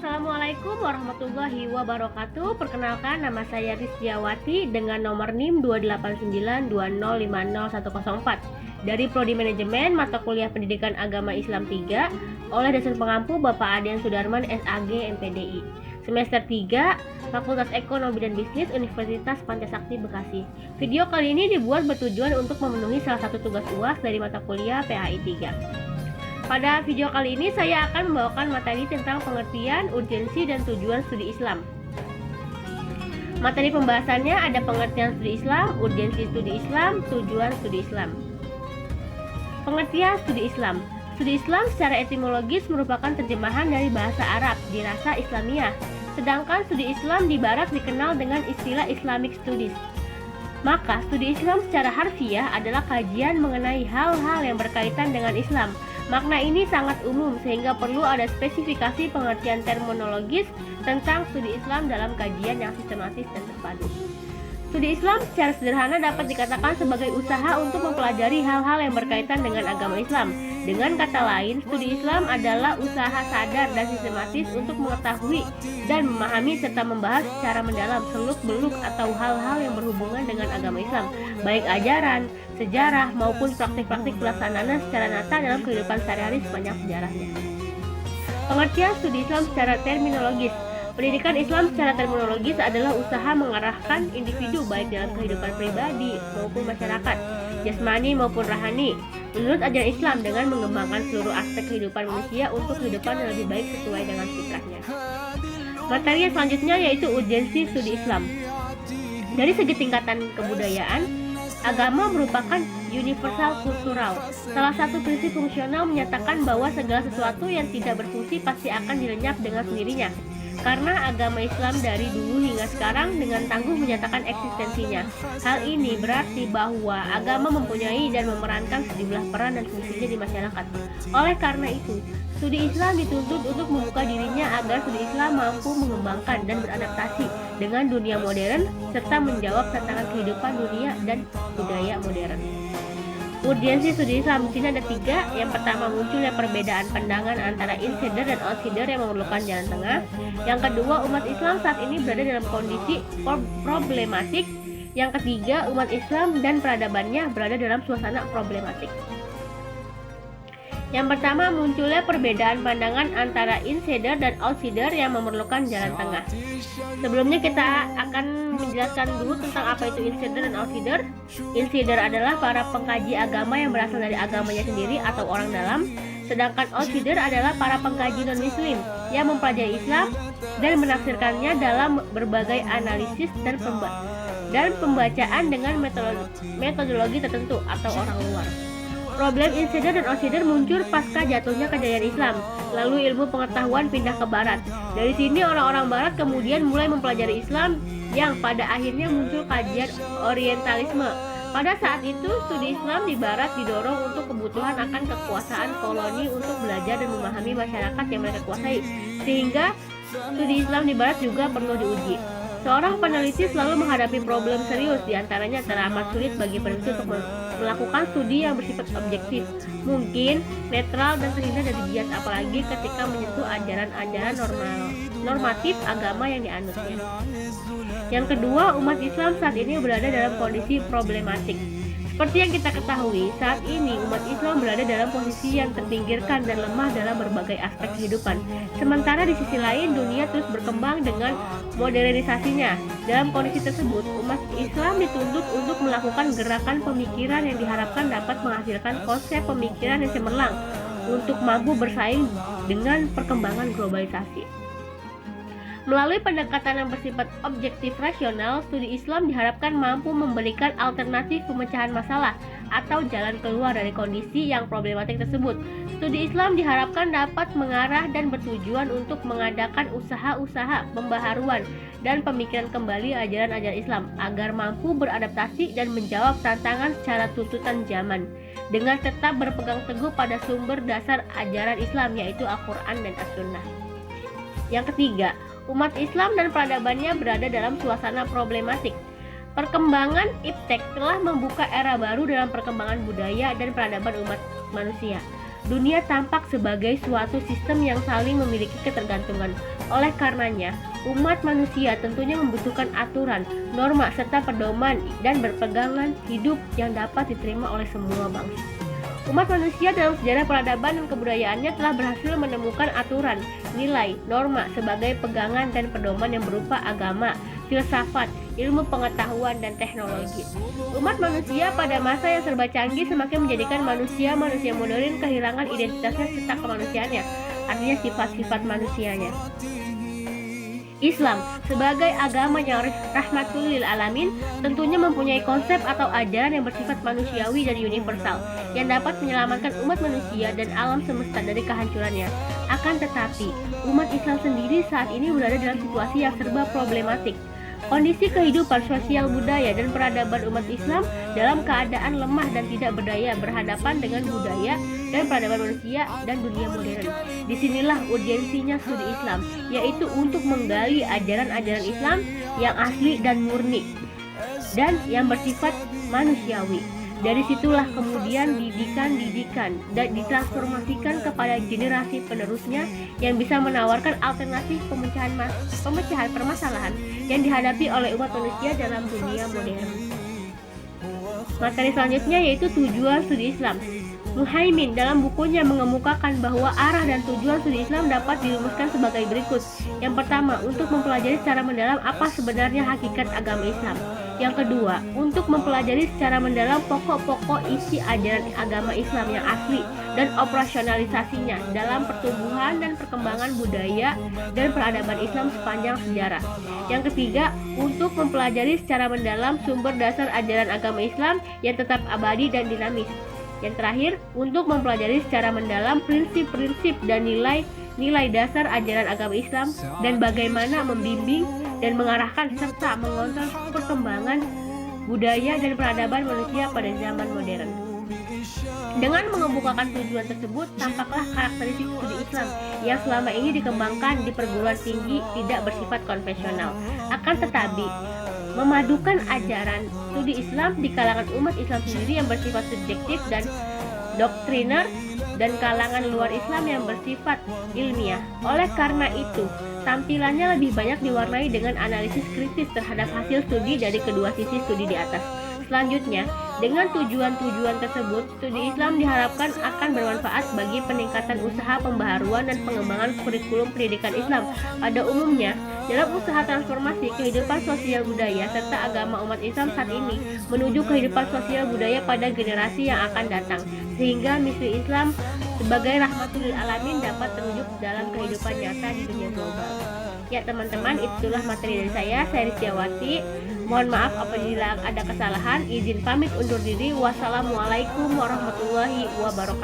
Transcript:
Assalamualaikum warahmatullahi wabarakatuh. Perkenalkan, nama saya Rizkyawati dengan nomor NIM 28920500104 dari Prodi Manajemen Mata Kuliah Pendidikan Agama Islam 3 oleh dosen pengampu Bapak Adian Sudarman SAG MPDI, semester 3, Fakultas Ekonomi dan Bisnis Universitas Pancasakti Bekasi. Video kali ini dibuat bertujuan untuk memenuhi salah satu tugas UAS dari mata kuliah PAI 3. Pada video kali ini saya akan membawakan materi tentang pengertian, urgensi, dan tujuan studi Islam. Materi pembahasannya ada pengertian studi Islam, urgensi studi Islam, tujuan studi Islam. Pengertian studi Islam. Studi Islam secara etimologis merupakan terjemahan dari bahasa Arab, dirasa Islamiyah. Sedangkan studi Islam di Barat dikenal dengan istilah Islamic Studies. Maka studi Islam secara harfiah adalah kajian mengenai hal-hal yang berkaitan dengan Islam. Makna ini sangat umum sehingga perlu ada spesifikasi pengertian terminologis tentang studi Islam dalam kajian yang sistematis dan terpadu. Studi Islam secara sederhana dapat dikatakan sebagai usaha untuk mempelajari hal-hal yang berkaitan dengan agama Islam. Dengan kata lain, studi Islam adalah usaha sadar dan sistematis untuk mengetahui dan memahami serta membahas secara mendalam seluk-beluk atau hal-hal yang berhubungan dengan agama Islam, baik ajaran, sejarah maupun praktik-praktik pelaksanaannya secara nyata dalam kehidupan sehari-hari sepanjang sejarahnya. Pengertian studi Islam secara terminologis. Pendidikan Islam secara terminologis adalah usaha mengarahkan individu baik dalam kehidupan pribadi maupun masyarakat, jasmani maupun rohani, menurut ajaran Islam dengan mengembangkan seluruh aspek kehidupan manusia untuk kehidupan yang lebih baik sesuai dengan fitrahnya. Materi yang selanjutnya yaitu urgensi studi Islam. Dari segi tingkatan kebudayaan, agama merupakan universal kultural. Salah satu prinsip fungsional menyatakan bahwa segala sesuatu yang tidak berfungsi pasti akan dilenyap dengan sendirinya. Karena agama Islam dari dulu hingga sekarang dengan tangguh menyatakan eksistensinya. Hal ini berarti bahwa agama mempunyai dan memerankan sejumlah peran dan fungsinya di masyarakat. Oleh karena itu, studi Islam dituntut untuk membuka dirinya agar studi Islam mampu mengembangkan dan beradaptasi dengan dunia modern serta menjawab tantangan kehidupan dunia dan budaya modern. Urgensi studi Islam di sini ada 3. Yang pertama, munculnya perbedaan pandangan antara insider dan outsider yang memerlukan jalan tengah. Yang kedua, umat Islam saat ini berada dalam kondisi problematik. Yang ketiga, umat Islam dan peradabannya berada dalam suasana problematik. Yang pertama, munculnya perbedaan pandangan antara insider dan outsider yang memerlukan jalan tengah. Sebelumnya kita akan menjelaskan dulu tentang apa itu insider dan outsider. Insider adalah para pengkaji agama yang berasal dari agamanya sendiri atau orang dalam. Sedangkan outsider adalah para pengkaji non-muslim yang mempelajari Islam dan menafsirkannya dalam berbagai analisis dan pembacaan dengan metodologi tertentu atau orang luar. Problem insider dan outsider muncul pasca jatuhnya kejayaan Islam, lalu ilmu pengetahuan pindah ke Barat. Dari sini orang-orang Barat kemudian mulai mempelajari Islam yang pada akhirnya muncul kajian Orientalisme. Pada saat itu, studi Islam di Barat didorong untuk kebutuhan akan kekuasaan koloni untuk belajar dan memahami masyarakat yang mereka kuasai, sehingga studi Islam di Barat juga perlu diuji. Seorang peneliti selalu menghadapi problem serius, diantaranya teramat sulit bagi peneliti untuk melakukan studi yang bersifat objektif, mungkin netral dan terhindar dari bias, apalagi ketika menyentuh ajaran-ajaran normatif agama yang dianutnya. Yang kedua, umat Islam saat ini berada dalam kondisi problematik. Seperti yang kita ketahui, saat ini umat Islam berada dalam posisi yang terpinggirkan dan lemah dalam berbagai aspek kehidupan. Sementara di sisi lain, dunia terus berkembang dengan modernisasinya. Dalam kondisi tersebut, umat Islam dituntut untuk melakukan gerakan pemikiran yang diharapkan dapat menghasilkan konsep pemikiran yang cemerlang untuk mampu bersaing dengan perkembangan globalisasi. Melalui pendekatan yang bersifat objektif rasional, studi Islam diharapkan mampu memberikan alternatif pemecahan masalah atau jalan keluar dari kondisi yang problematik tersebut. Studi Islam diharapkan dapat mengarah dan bertujuan untuk mengadakan usaha-usaha pembaharuan dan pemikiran kembali ajaran-ajaran Islam agar mampu beradaptasi dan menjawab tantangan secara tuntutan zaman dengan tetap berpegang teguh pada sumber dasar ajaran Islam, yaitu Al-Quran dan As-Sunnah. Yang ketiga, umat Islam dan peradabannya berada dalam suasana problematik. Perkembangan iptek telah membuka era baru dalam perkembangan budaya dan peradaban umat manusia. Dunia tampak sebagai suatu sistem yang saling memiliki ketergantungan. Oleh karenanya, umat manusia tentunya membutuhkan aturan, norma, serta pedoman dan berpegangan hidup yang dapat diterima oleh semua bangsa. Umat manusia dalam sejarah peradaban dan kebudayaannya telah berhasil menemukan aturan, nilai, norma sebagai pegangan dan pedoman yang berupa agama, filsafat, ilmu pengetahuan, dan teknologi. Umat manusia pada masa yang serba canggih semakin menjadikan manusia modern kehilangan identitasnya serta kemanusiaannya, artinya sifat-sifat manusianya. Islam sebagai agama yang rahmatul lil alamin tentunya mempunyai konsep atau ajaran yang bersifat manusiawi dan universal yang dapat menyelamatkan umat manusia dan alam semesta dari kehancurannya. Akan tetapi, umat Islam sendiri saat ini berada dalam situasi yang serba problematik. Kondisi kehidupan sosial budaya dan peradaban umat Islam dalam keadaan lemah dan tidak berdaya berhadapan dengan budaya dan peradaban manusia dan dunia modern. Disinilah urgensinya studi Islam, yaitu untuk menggali ajaran-ajaran Islam yang asli dan murni dan yang bersifat manusiawi. Dari situlah kemudian didikan dan ditransformasikan kepada generasi penerusnya yang bisa menawarkan alternatif pemecahan permasalahan yang dihadapi oleh umat manusia dalam dunia modern. Materi selanjutnya yaitu tujuan studi Islam. Muhaimin dalam bukunya mengemukakan bahwa arah dan tujuan studi Islam dapat dirumuskan sebagai berikut. Yang pertama, untuk mempelajari secara mendalam apa sebenarnya hakikat agama Islam. Yang kedua, untuk mempelajari secara mendalam pokok-pokok isi ajaran agama Islam yang asli dan operasionalisasinya dalam pertumbuhan dan perkembangan budaya dan peradaban Islam sepanjang sejarah. Yang ketiga, untuk mempelajari secara mendalam sumber dasar ajaran agama Islam yang tetap abadi dan dinamis. Yang terakhir, untuk mempelajari secara mendalam prinsip-prinsip dan nilai dasar ajaran agama Islam dan bagaimana membimbing dan mengarahkan serta mengontrol perkembangan budaya dan peradaban manusia pada zaman modern. Dengan mengemukakan tujuan tersebut, tampaklah karakteristik studi Islam yang selama ini dikembangkan di perguruan tinggi tidak bersifat konvensional. Akan tetapi, memadukan ajaran studi Islam di kalangan umat Islam sendiri yang bersifat subjektif dan doktriner dan kalangan luar Islam yang bersifat ilmiah. Oleh karena itu, tampilannya lebih banyak diwarnai dengan analisis kritis terhadap hasil studi dari kedua sisi studi di atas. Selanjutnya, dengan tujuan-tujuan tersebut, studi Islam diharapkan akan bermanfaat bagi peningkatan usaha pembaharuan dan pengembangan kurikulum pendidikan Islam pada umumnya dalam usaha transformasi kehidupan sosial budaya serta agama umat Islam saat ini menuju kehidupan sosial budaya pada generasi yang akan datang, sehingga misi Islam sebagai rahmatul lil alamin dapat terwujud dalam kehidupan nyata di dunia global. Ya teman-teman, itulah materi dari saya Rizkyawati. Mohon maaf apabila ada kesalahan. Izin pamit undur diri. Wassalamualaikum warahmatullahi wabarakatuh.